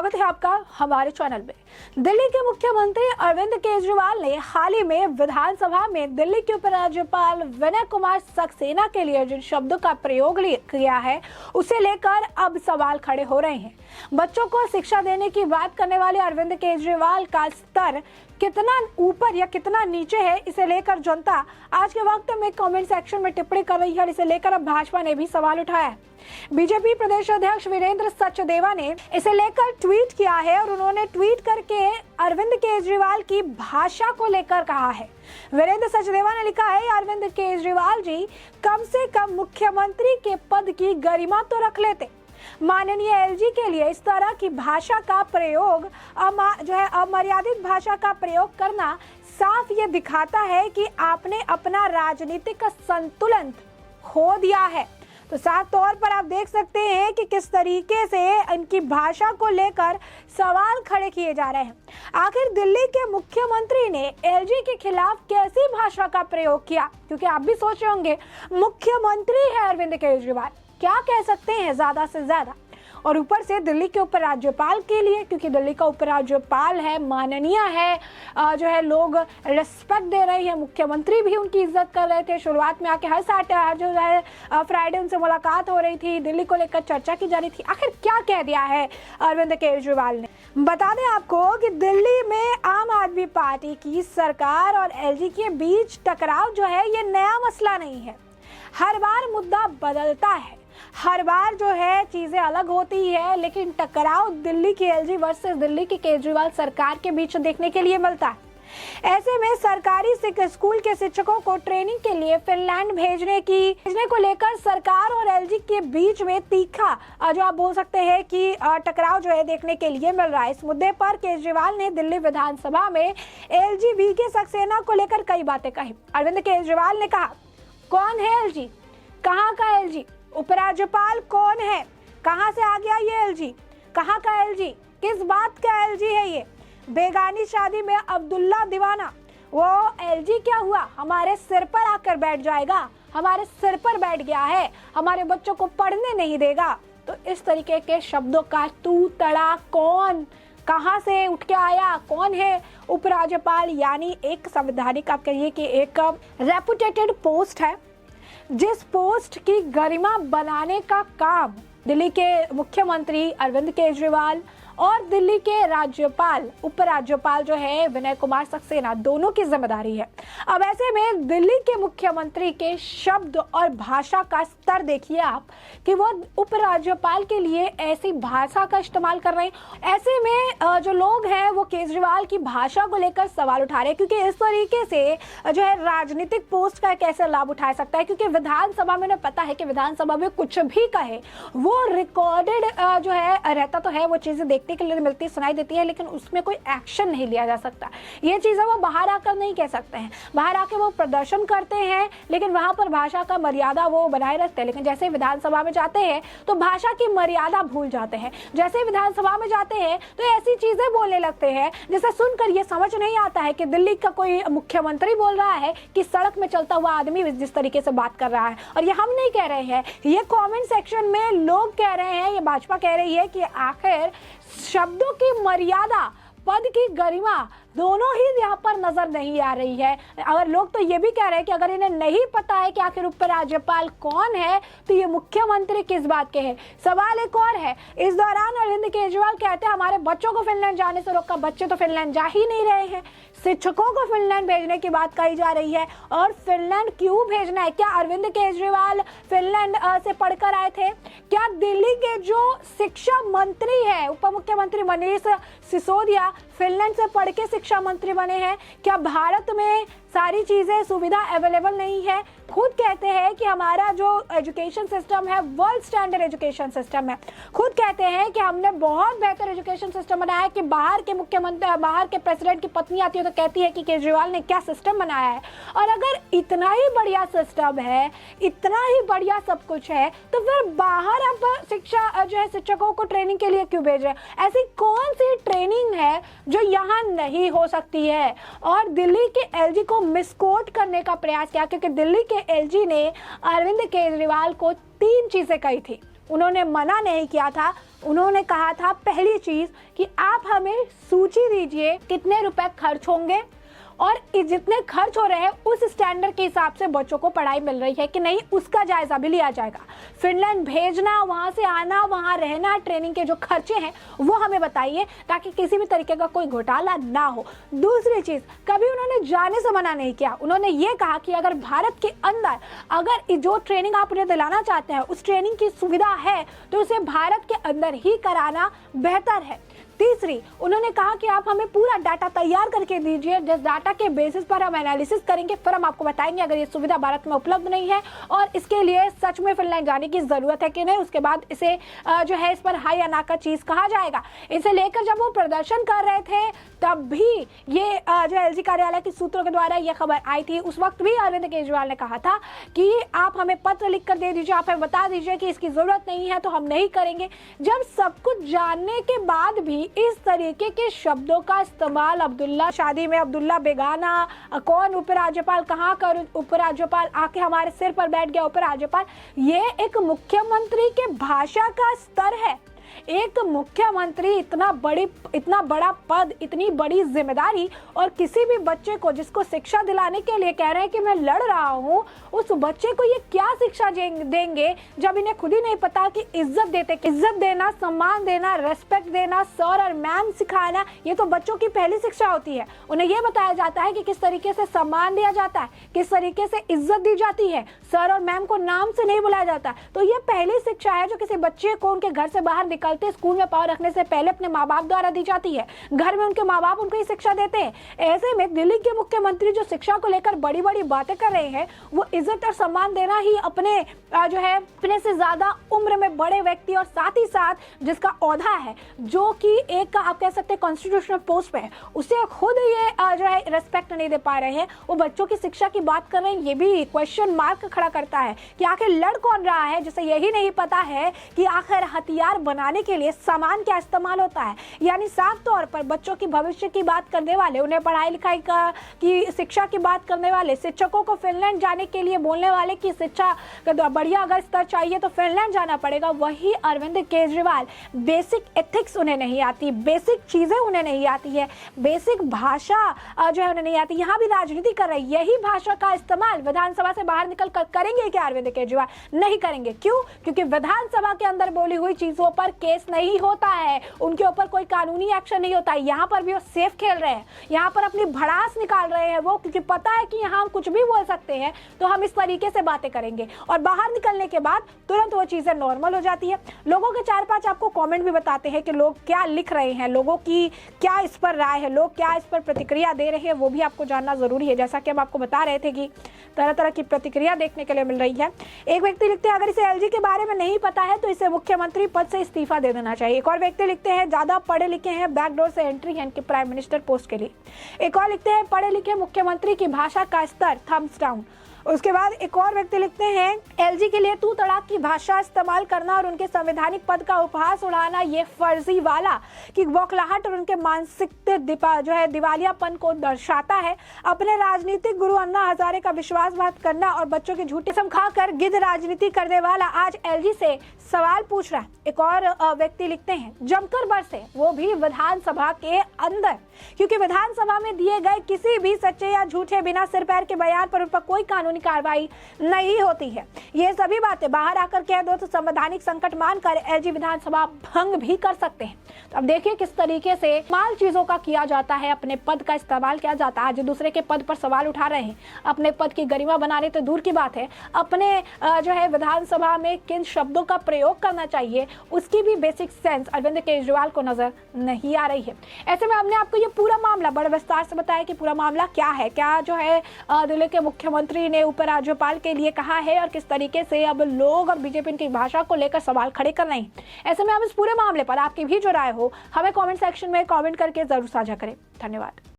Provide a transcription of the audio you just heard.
स्वागत है आपका हमारे चैनल में। दिल्ली के मुख्यमंत्री अरविंद केजरीवाल ने हाल ही में विधानसभा में दिल्ली के उपराज्यपाल विनय कुमार सक्सेना के लिए जिन शब्दों का प्रयोग किया है उसे लेकर अब सवाल खड़े हो रहे हैं। बच्चों को शिक्षा देने की बात करने वाले अरविंद केजरीवाल का स्तर कितना ऊपर या कितना नीचे है, इसे लेकर जनता आज के वक्त में कमेंट सेक्शन में टिप्पणी कर रही है। इसे लेकर अब भाजपा ने भी सवाल उठाया है। बीजेपी प्रदेश अध्यक्ष वीरेंद्र सचदेवा ने इसे लेकर ट्वीट किया है और उन्होंने ट्वीट करके अरविंद केजरीवाल की भाषा को लेकर कहा है। वीरेंद्र सचदेवा ने लिखा है, अरविंद केजरीवाल जी कम से कम मुख्यमंत्री के पद की गरिमा तो रख लेते। माननीय एलजी के लिए इस तरह की भाषा का प्रयोग अमर्यादित भाषा का प्रयोग करना साफ ये दिखाता है कि आपने अपना राजनीतिक संतुलन खो दिया है। तो साफ तौर पर आप देख सकते हैं कि किस तरीके से इनकी भाषा को लेकर सवाल खड़े किए जा रहे हैं। आखिर दिल्ली के मुख्यमंत्री ने एलजी के खिलाफ कैसी भाषा का प्रयोग किया, क्योंकि आप भी सोच रहे होंगे मुख्यमंत्री है अरविंद केजरीवाल, क्या कह सकते हैं ज्यादा से ज्यादा। और ऊपर से दिल्ली के उपराज्यपाल के लिए, क्योंकि दिल्ली का उपराज्यपाल है, माननीय है, लोग रिस्पेक्ट दे रहे हैं, मुख्यमंत्री भी उनकी इज्जत कर रहे थे। शुरुआत में आके हर फ्राइडे उनसे मुलाकात हो रही थी, दिल्ली को लेकर चर्चा की जा रही थी। आखिर क्या कह दिया है अरविंद केजरीवाल ने। बता दें आपको कि दिल्ली में आम आदमी पार्टी की सरकार और एलजी के बीच टकराव जो है ये नया मसला नहीं है। हर बार मुद्दा बदलता है, हर बार चीजें अलग होती है, लेकिन टकराव दिल्ली की एलजी वर्सेस दिल्ली की केजरीवाल सरकार के बीच देखने के लिए मिलता है। ऐसे में सरकारी स्कूल के शिक्षकों को ट्रेनिंग के लिए फिनलैंड भेजने को लेकर सरकार और एलजी के बीच में तीखा जो आप बोल सकते हैं कि टकराव देखने के लिए मिल रहा है। इस मुद्दे पर केजरीवाल ने दिल्ली विधानसभा में एलजी वीके सक्सेना को लेकर कई बातें कही। अरविंद केजरीवाल ने कहा, कौन है एलजी, कहाँ का एलजी, उपराज्यपाल कौन है, कहां से आ गया ये एलजी, कहां का एलजी, किस बात का एलजी है ये, बेगानी शादी में अब्दुल्ला दीवाना, वो एलजी क्या हुआ, हमारे सिर पर आकर बैठ जाएगा, हमारे सिर पर बैठ गया है, हमारे बच्चों को पढ़ने नहीं देगा। तो इस तरीके के शब्दों का तू तड़ा कौन, कहां से उठ के आया, कौन है उपराज्यपाल, यानी एक संवैधानिक आप कहिए कि एक रेपुटेटेड पोस्ट है, जिस पोस्ट की गरिमा बनाने का काम दिल्ली के मुख्यमंत्री अरविंद केजरीवाल और दिल्ली के राज्यपाल उपराज्यपाल विनय कुमार सक्सेना दोनों की जिम्मेदारी है। अब ऐसे में दिल्ली के मुख्यमंत्री के शब्द और भाषा का स्तर देखिए आप कि वो उपराज्यपाल के लिए ऐसी भाषा का इस्तेमाल कर रहे हैं। ऐसे में जो लोग हैं वो केजरीवाल की भाषा को लेकर सवाल उठा रहे हैं, क्योंकि इस तरीके से राजनीतिक पोस्ट का कैसे लाभ उठा सकता है, क्योंकि विधानसभा में उन्हें पता है कि विधानसभा में कुछ भी कहे वो रिकॉर्डेड रहता तो है, वो चीजें देखने के लिए मिलती सुनाई देती है, लेकिन उसमें कोई एक्शन नहीं लिया जा सकता। ये चीजें वो बाहर आकर नहीं कह सकते हैं, बाहर आके वो प्रदर्शन करते हैं, लेकिन वहां पर भाषा का मर्यादा वो बनाए रखते हैं। लेकिन जैसे विधानसभा में जाते हैं तो भाषा की मर्यादा भूल जाते हैं। जैसे विधानसभा में जाते हैं तो ऐसी चीजें बोलने लगते हैं जिसे सुनकर ये समझ नहीं आता है कि दिल्ली का कोई मुख्यमंत्री बोल रहा है कि सड़क में चलता हुआ आदमी जिस तरीके से बात कर रहा है। और ये हम नहीं कह रहे हैं, ये कॉमेंट सेक्शन में लोग कह रहे हैं, ये भाजपा कह रही है कि आखिर शब्दों की मर्यादा, पद की गरिमा दोनों ही यहाँ पर नजर नहीं आ रही है। अगर लोग तो ये भी कह रहे हैं कि अगर इन्हें नहीं पता है कि आखिर उपराज्यपाल कौन है तो ये मुख्यमंत्री किस बात के हैं। सवाल एक और है, इस दौरान अरविंद केजरीवाल कहते हैं हमारे बच्चों को फिनलैंड जाने से रोका, बच्चे तो फिनलैंड जा ही नहीं रहे हैं। शिक्षकों को फिनलैंड भेजने की बात कही जा रही है, और फिनलैंड क्यों भेजना है? क्या अरविंद केजरीवाल फिनलैंड से पढ़कर आए थे? क्या दिल्ली के जो शिक्षा मंत्री है उप मुख्यमंत्री मनीष सिसोदिया फिनलैंड से पढ़ के शिक्षा मंत्री बने हैं? क्या भारत में सारी चीजें सुविधा अवेलेबल नहीं है? खुद कहते हैं कि हमारा जो एजुकेशन सिस्टम है वर्ल्ड स्टैंडर्ड एजुकेशन सिस्टम है। खुद कहते हैं कि हमने बहुत बेहतर एजुकेशन सिस्टम बनाया है, कि बाहर के मुख्यमंत्री, बाहर के प्रेसिडेंट की पत्नी आती है तो कहती है कि केजरीवाल ने क्या सिस्टम बनाया है। और अगर इतना ही बढ़िया सिस्टम है, इतना ही बढ़िया सब कुछ है, तो फिर बाहर अब शिक्षकों को ट्रेनिंग के लिए क्यों भेज रहे हैं? ऐसी कौन सी ट्रेनिंग है जो यहाँ नहीं हो सकती है? और दिल्ली के एलजी को मिसकोट करने का प्रयास किया, क्योंकि दिल्ली के एलजी ने अरविंद केजरीवाल को 3 चीजें कही थी। उन्होंने मना नहीं किया था उन्होंने कहा था पहली चीज कि आप हमें सूची दीजिए कितने रुपए खर्च होंगे और जितने खर्च हो रहे हैं उस स्टैंडर्ड के हिसाब से बच्चों को पढ़ाई मिल रही है कि नहीं, उसका जायजा भी लिया जाएगा। फिनलैंड भेजना, वहां से आना, वहां रहना, ट्रेनिंग के जो खर्चे हैं वो हमें बताइए, ताकि किसी भी तरीके का कोई घोटाला ना हो। दूसरी चीज, कभी उन्होंने जाने से मना नहीं किया। उन्होंने ये कहा कि अगर भारत के अंदर अगर जो ट्रेनिंग आप उन्हें दिलाना चाहते हैं उस ट्रेनिंग की सुविधा है तो उसे भारत के अंदर ही कराना बेहतर है। तीसरी, उन्होंने कहा कि आप हमें पूरा डाटा तैयार करके दीजिए, जिस डाटा के बेसिस पर हम एनालिसिस करेंगे, फिर हम आपको बताएंगे अगर ये सुविधा भारत में उपलब्ध नहीं है और इसके लिए सच में फिनलैंड जाने की जरूरत है कि नहीं। उसके बाद इसे जो है इस पर हाई या ना का चीज कहा जाएगा। इसे लेकर जब वो प्रदर्शन कर रहे थे तब भी ये जो एलजी कार्यालय के सूत्रों के द्वारा ये खबर आई थी। उस वक्त भी अरविंद केजरीवाल ने कहा था कि आप हमें पत्र लिख कर दे दीजिए, आप हमें बता दीजिए कि इसकी जरूरत नहीं है तो हम नहीं करेंगे। जब सब कुछ जानने के बाद भी इस तरीके के शब्दों का इस्तेमाल, अब्दुल्ला शादी में अब्दुल्ला बेगाना, कौन उपराज्यपाल, कहाँ का उपराज्यपाल, आके हमारे सिर पर बैठ गया उपराज्यपाल, ये एक मुख्यमंत्री के भाषा का स्तर है। एक मुख्यमंत्री इतना बड़ा पद, इतनी बड़ी जिम्मेदारी, और किसी भी बच्चे को जिसको शिक्षा दिलाने के लिए कह रहे हैं कि मैं लड़ रहा हूँ, उस बच्चे को ये क्या शिक्षा देंगे जब इन्हें खुद ही नहीं पता कि इज्जत देना, सम्मान देना, रेस्पेक्ट देना, सर और मैम सिखाना, ये तो बच्चों की पहली शिक्षा होती है। उन्हें यह बताया जाता है कि किस तरीके से सम्मान दिया जाता है, किस तरीके से इज्जत दी जाती है, सर और मैम को नाम से नहीं बुलाया जाता। तो ये पहली शिक्षा है जो किसी बच्चे को उनके घर से बाहर निकलते स्कूल में पाँव रखने से पहले अपने माँ बाप द्वारा दी जाती है। घर में उनके माँ बाप उनको ये शिक्षा देते हैं। ऐसे में दिल्ली के मुख्यमंत्री जो शिक्षा को लेकर बड़ी बड़ी बातें कर रहे हैं, वो इज्जत और सम्मान देना ही अपने जो है अपने से ज्यादा उम्र में बड़े व्यक्ति और साथ ही साथ जिसका औहदा है, जो कि एक का आप कह सकते हैं कॉन्स्टिट्यूशनल पोस्ट पे है, उसे खुद ये जो है रेस्पेक्ट नहीं दे पा रहे हैं। वो बच्चों की शिक्षा की बात कर रहे हैं, ये भी क्वेश्चन मार्क खड़ा करता है कि आखिर लड़ कौन रहा है, जिसे यही नहीं पता है कि आखिर हथियार बनाने के लिए सामान क्या इस्तेमाल होता है। यानी साफ तौर पर बच्चों की भविष्य की बात करने वाले, उन्हें पढ़ाई लिखाई की शिक्षा की बात करने वाले, शिक्षकों को फिनलैंड जाने के लिए बोलने वाले कि शिक्षा का बढ़िया अगर स्तर चाहिए तो फिनलैंड जाना पड़ेगा, वही अरविंद केजरीवाल बेसिक एथिक्स उन्हें नहीं आती, बेसिक चीजें उन्हें नहीं आती है, बेसिक भाषा जो है उन्हें नहीं आती, यहाँ भी राजनीति कर रहे हैं। यही भाषा का इस्तेमाल विधानसभा से बाहर निकल कर करेंगे क्या अरविंद केजरीवाल? नहीं करेंगे। क्यों? क्योंकि विधानसभा के अंदर बोली हुई चीजों पर केस नहीं होता है, उनके ऊपर कोई कानूनी एक्शन नहीं होता है। यहाँ पर भी वो सेफ खेल रहे हैं, यहाँ पर अपनी भड़ास निकाल रहे हैं वो, क्योंकि पता है कि यहाँ हम कुछ भी बोल सकते हैं तो हम इस तरीके से बातें करेंगे, और बाहर निकलने के बाद तुरंत वो चीजें नॉर्मल हो जाती है। लोगों के 4-5 आपको कमेंट भी बताते हैं कि लोग क्या लिख रहे हैं, लोगों की क्या इस पर राय है, लोग क्या इस पर प्रतिक्रिया दे रहे हैं, वो भी आपको जानना जरूरी है। जैसा कि हम आपको बता रहे थे कि तरह तरह की प्रतिक्रिया देखने के लिए मिल रही है। एक व्यक्ति लिखते हैं अगर इसे एलजी के बारे में नहीं पता है तो इसे मुख्यमंत्री पद से इस्तीफा दे देना चाहिए। एक और व्यक्ति लिखते हैं ज्यादा पढ़े लिखे हैं, बैकडोर से एंट्री है इनके प्राइम मिनिस्टर पोस्ट के लिए। एक और लिखते हैं पढ़े लिखे मुख्यमंत्री की भाषा का स्तर थम्स डाउन। उसके बाद एक और व्यक्ति लिखते हैं एलजी के लिए तू तड़ाक की भाषा इस्तेमाल करना और उनके संवैधानिक पद का उपहास उड़ाना ये फर्जी वाला कि बौखलाहट और उनके मानसिक जो है दिवालियापन को दर्शाता है। अपने राजनीतिक गुरु अन्ना हजारे का विश्वासघात करना और बच्चों की झूठी कसम खाकर गिद्ध राजनीति करने वाला आज एलजी से सवाल पूछ रहा है। एक और व्यक्ति लिखते हैं जमकर बरसे, वो भी विधानसभा के अंदर, क्योंकि विधानसभा में दिए गए किसी भी सच्चे या झूठे बिना सिर पैर के बयान पर उन पर कोई कानूनी कार्रवाई नहीं होती है। ये सभी बातें बाहर आकर कह दो तो संवैधानिक संकट मानकर एलजी विधानसभा भंग भी कर सकते हैं। तो अब देखिए किस तरीके से माल चीजों का किया जाता है, अपने पद का इस्तेमाल किया जाता है। आज दूसरे के पद पर सवाल उठा रहे हैं, अपने पद की गरिमा बनाने तो दूर की बात है, अपने जो है विधानसभा में किन शब्दों का प्रयोग करना चाहिए उसकी भी बेसिक सेंस अरविंद केजरीवाल को नजर नहीं आ रही है। ऐसे में हमने आपको ये पूरा मामला बड़े विस्तार से बताया कि पूरा मामला क्या है, क्या जो है दिल्ली के मुख्यमंत्री ने उपराज्यपाल के लिए कहा है और किस तरीके से अब लोग और बीजेपी की भाषा को लेकर सवाल खड़े कर रहे हैं। ऐसे में हम इस पूरे मामले पर आपकी भी जो राय हो हमें कमेंट सेक्शन में कमेंट करके जरूर साझा करें। धन्यवाद।